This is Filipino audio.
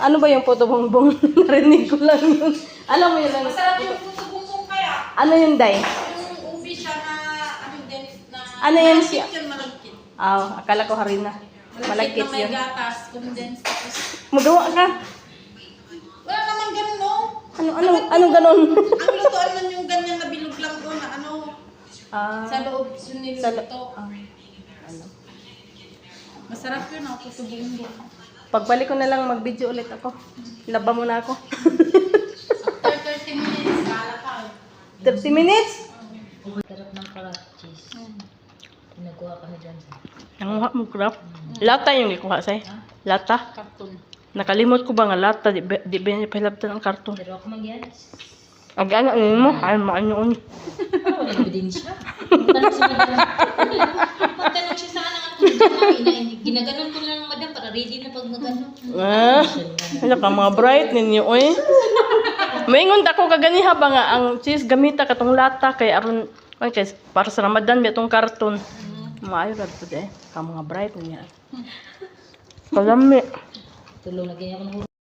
Ano ba yung puto bongbong? Narinig ko lang yun. Alam mo yun lang. Masarap yung puto bongbong kaya. Ano yun, Day? Yung ubi siya na, ano din, na... Ano yan siya? Malagkit yun, malagkit. Akala ko harina. Malagkit Malagkit na may yun. gatas, condensed. Tapos, Magawa ka. wala naman ganun, no? Anong ganon? Ang lutoan man yung ganyan na bilog lang doon na ano, sa loob yun niluto. Ano? Masarap yun, ako puto bongbong. Pagbalik ko na lang mag-video ulit ako. Laba mo na ako. After 30 minutes, kala ka. 30 minutes? Sarap ng crab cheese. Nagkuha kami dyan sa... Nanguha mo crap. Lata yung ikuha sa'yo. Lata. Karton. Nakalimot ko ba nga lata? Di ba niya pahilabtan ang karton? Pero ako magyan. Ang ano mo? Ay, maano. Wala na din siya. Magtanong siya sa anak ko. Ginaganon ko lang ng madam para ready na pag magano. Ano ka mga bright ninyo, oy. Maingon ako kaganiha ba nga ang cheese gamita katong lata kay aron kay para sa Ramadan may itong karton. Maayo ra pud ka mga bright niya. Kalami. Tulong lagi ako ng